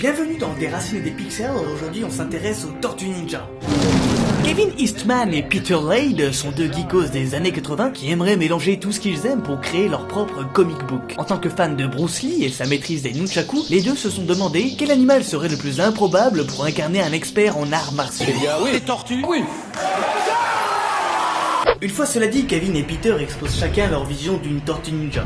Bienvenue dans Des Racines et des Pixels, aujourd'hui on s'intéresse aux Tortues Ninja. Kevin Eastman et Peter Laird sont deux geekos des années 80 qui aimeraient mélanger tout ce qu'ils aiment pour créer leur propre comic book. En tant que fan de Bruce Lee et sa maîtrise des nunchaku, les deux se sont demandé quel animal serait le plus improbable pour incarner un expert en arts martiaux. Eh bien oui, les tortues. Oui. Une fois cela dit, Kevin et Peter exposent chacun leur vision d'une tortue ninja.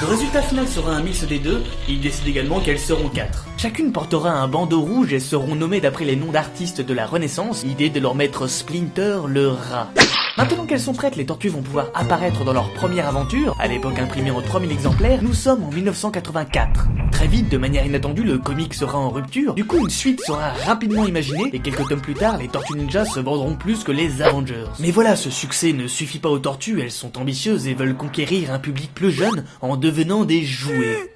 Le résultat final sera un mix des deux, et ils décident également qu'elles seront 4. Chacune portera un bandeau rouge et seront nommées d'après les noms d'artistes de la Renaissance, idée de leur maître Splinter le rat. Maintenant qu'elles sont prêtes, les tortues vont pouvoir apparaître dans leur première aventure, à l'époque imprimée en 3000 exemplaires, nous sommes en 1984. Très vite, de manière inattendue, le comic sera en rupture, du coup une suite sera rapidement imaginée, et quelques tomes plus tard, les Tortues Ninja se vendront plus que les Avengers. Mais voilà, ce succès ne suffit pas aux tortues, elles sont ambitieuses et veulent conquérir un public plus jeune en devenant des jouets.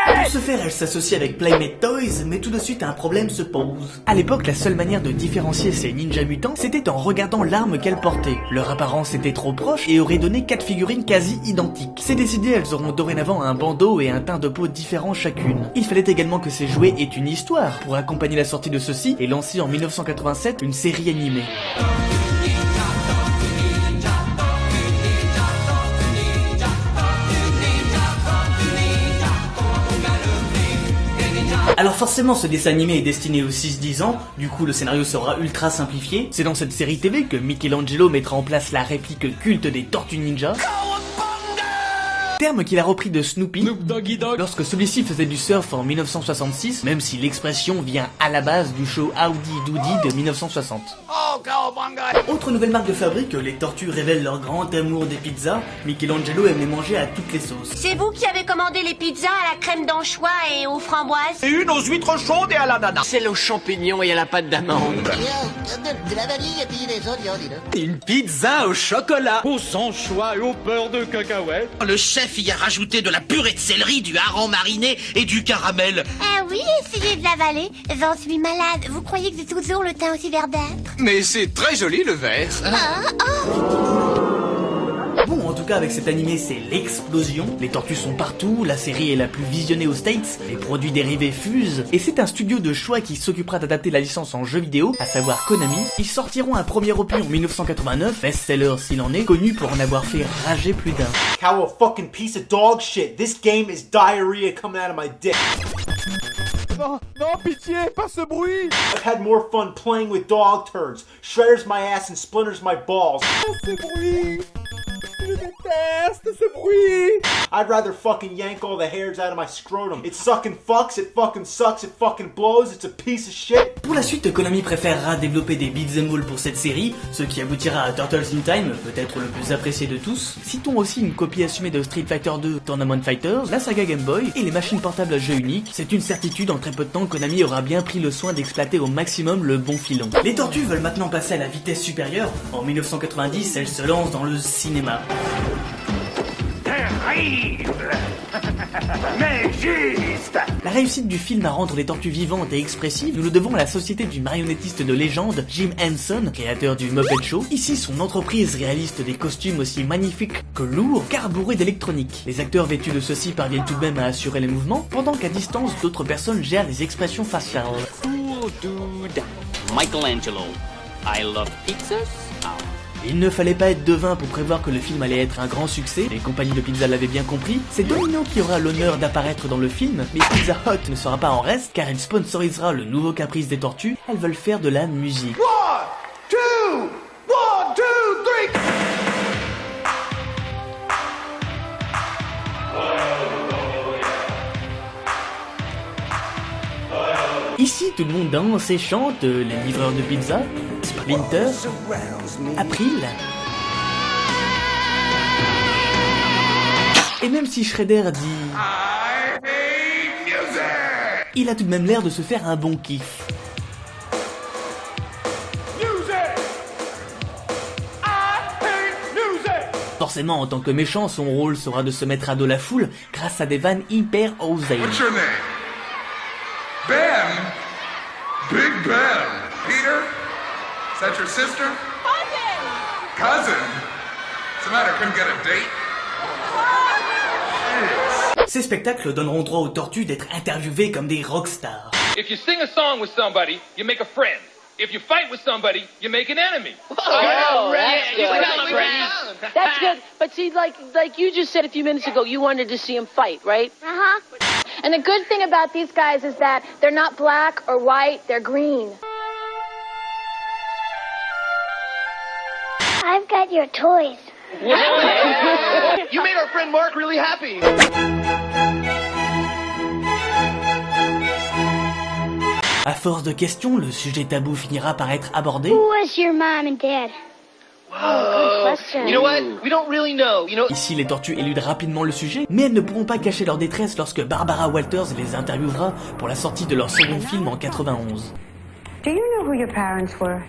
Pour ce faire, elle s'associe avec Playmate Toys, mais tout de suite un problème se pose. À l'époque, la seule manière de différencier ces ninjas mutants, c'était en regardant l'arme qu'elles portaient. Leur apparence était trop proche et aurait donné 4 figurines quasi identiques. C'est décidé, elles auront dorénavant un bandeau et un teint de peau différents chacune. Il fallait également que ces jouets aient une histoire pour accompagner la sortie de ceux-ci et lancer en 1987 une série animée. Alors forcément ce dessin animé est destiné aux 6-10 ans, du coup le scénario sera ultra simplifié. C'est dans cette série TV que Michelangelo mettra en place la réplique culte des Tortues Ninja. Terme qu'il a repris de Snoopy lorsque celui-ci faisait du surf en 1966, même si l'expression vient à la base du show Howdy Doody de 1960. Autre nouvelle marque de fabrique, les tortues révèlent leur grand amour des pizzas. Michelangelo aime les manger à toutes les sauces. C'est vous qui avez commandé les pizzas à la crème d'anchois et aux framboises? Et une aux huîtres chaudes et à l'ananas. Celle aux champignons et à la pâte d'amande. De la vanille et puis des oignons, dis donc. Une pizza au chocolat. Au sang-choix et au beurre de cacahuètes. Le chef y a rajouté de la purée de céleri, du hareng mariné et du caramel. Ah oui, essayez de l'avaler. J'en suis malade. Vous croyez que j'ai toujours le teint aussi verdâtre? Mais c'est très joli le verre. Bon, en tout cas avec cet animé c'est l'explosion, les tortues sont partout, la série est la plus visionnée aux States, les produits dérivés fusent, et c'est un studio de choix qui s'occupera d'adapter la licence en jeu vidéo, à savoir Konami. Ils sortiront un premier opus en 1989, best-seller s'il en est, connu pour en avoir fait rager plus d'un. How a fucking piece of dog shit. This game is diarrhea coming out of my dick. Non, non, pitié, pas ce bruit. I've had more fun playing with dog turds. Shredders my ass and splinters my balls. Pas ce bruit. Je déteste ce bruit. I'd rather fucking yank all the hairs out of my scrotum. It sucking fucks, it fucking sucks, it fucking blows, it's a piece of shit. Pour la suite, Konami préférera développer des beat'em all pour cette série, ce qui aboutira à Turtles in Time, peut-être le plus apprécié de tous. Citons aussi une copie assumée de Street Fighter 2, Tournament Fighters, la saga Game Boy et les machines portables à jeu unique. C'est une certitude, en très peu de temps, Konami aura bien pris le soin d'exploiter au maximum le bon filon. Les tortues veulent maintenant passer à la vitesse supérieure. En 1990, elles se lancent dans le cinéma. Terrible mais juste. La réussite du film à rendre les tortues vivantes et expressives, nous le devons à la société du marionnettiste de légende Jim Henson, créateur du Muppet Show. Ici, son entreprise réalise des costumes aussi magnifiques que lourds, carburés d'électronique. Les acteurs vêtus de ceux-ci parviennent tout de même à assurer les mouvements, pendant qu'à distance, d'autres personnes gèrent les expressions faciales. Cool dude. Michelangelo. I love pizzas. Il ne fallait pas être devin pour prévoir que le film allait être un grand succès, les compagnies de pizza l'avaient bien compris. C'est Domino qui aura l'honneur d'apparaître dans le film, mais Pizza Hut ne sera pas en reste car il sponsorisera le nouveau caprice des tortues, elles veulent faire de la musique. 1, 2, 3. Ici, tout le monde danse et chante, les livreurs de pizza, Splinter, April. Et même si Shredder dit il a tout de même l'air de se faire un bon kiff. Forcément, en tant que méchant, son rôle sera de se mettre à dos la foule grâce à des vannes hyper osées. What's your name? Ben? Big Ben. Peter? Is that your sister? Cousin? What's the matter? Couldn't get a date? Ces spectacles donneront droit aux tortues d'être interviewées comme des rockstars. If you sing a song with somebody, you make a friend. If you fight with somebody, you make an enemy. That's good. But see, like you just said a few minutes ago, you wanted to see him fight, right? Uh-huh. And the good thing about these guys is that they're not black or white, they're green. I've got your toys. You made our friend Mark really happy. À force de questions, le sujet tabou finira par être abordé. Who was your mom and dad? You know what? We don't really know. Ici, les tortues éludent rapidement le sujet, mais elles ne pourront pas cacher leur détresse lorsque Barbara Walters les interviewera pour la sortie de leur second film en 91. Do you know who your parents were?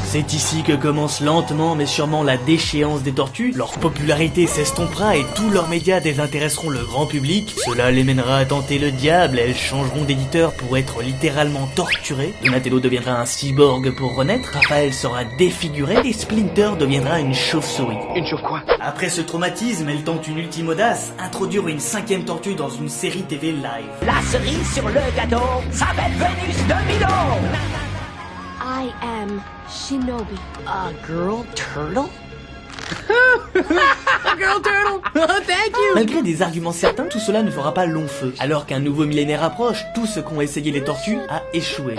C'est ici que commence lentement mais sûrement la déchéance des tortues. Leur popularité s'estompera et tous leurs médias désintéresseront le grand public. Cela les mènera à tenter le diable, elles changeront d'éditeur pour être littéralement torturées. Donatello deviendra un cyborg pour renaître, Raphaël sera défiguré et Splinter deviendra une chauve-souris. Une chauve quoi? Après ce traumatisme, elle tente une ultime audace, introduire une 5e tortue dans une série TV live. La cerise sur le gâteau s'appelle Vénus de Milo. I am Shinobi. A girl turtle? Malgré des arguments certains, tout cela ne fera pas long feu. Alors qu'un nouveau millénaire approche, tout ce qu'ont essayé les tortues a échoué.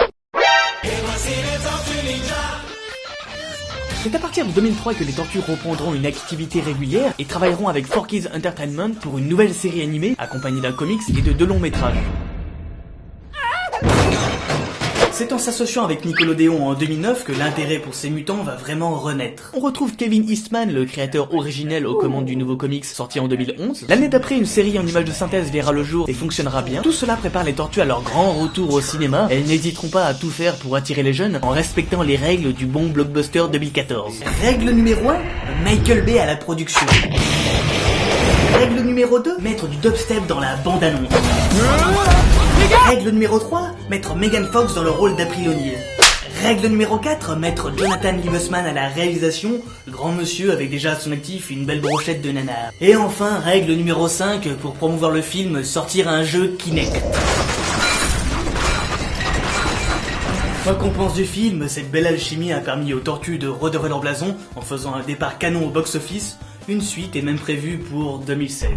C'est à partir de 2003 que les tortues reprendront une activité régulière et travailleront avec Forky's Entertainment pour une nouvelle série animée accompagnée d'un comics et de 2 longs métrages. C'est en s'associant avec Nickelodeon en 2009 que l'intérêt pour ces mutants va vraiment renaître. On retrouve Kevin Eastman, le créateur originel aux commandes du nouveau comics sorti en 2011. L'année d'après, une série en images de synthèse verra le jour et fonctionnera bien. Tout cela prépare les tortues à leur grand retour au cinéma. Elles n'hésiteront pas à tout faire pour attirer les jeunes en respectant les règles du bon blockbuster 2014. Règle numéro 1, Michael Bay à la production. Règle numéro 2, mettre du dubstep dans la bande-annonce. Règle numéro 3, mettre Megan Fox dans le rôle d'April O'Neil. Règle numéro 4, mettre Jonathan Liebesman à la réalisation, grand monsieur avec déjà à son actif une belle brochette de nanar. Et enfin, règle numéro 5, pour promouvoir le film, sortir un jeu Kinect. Quoi qu'on pense du film, cette belle alchimie a permis aux tortues de redorer leur blason en faisant un départ canon au box-office. Une suite est même prévue pour 2016.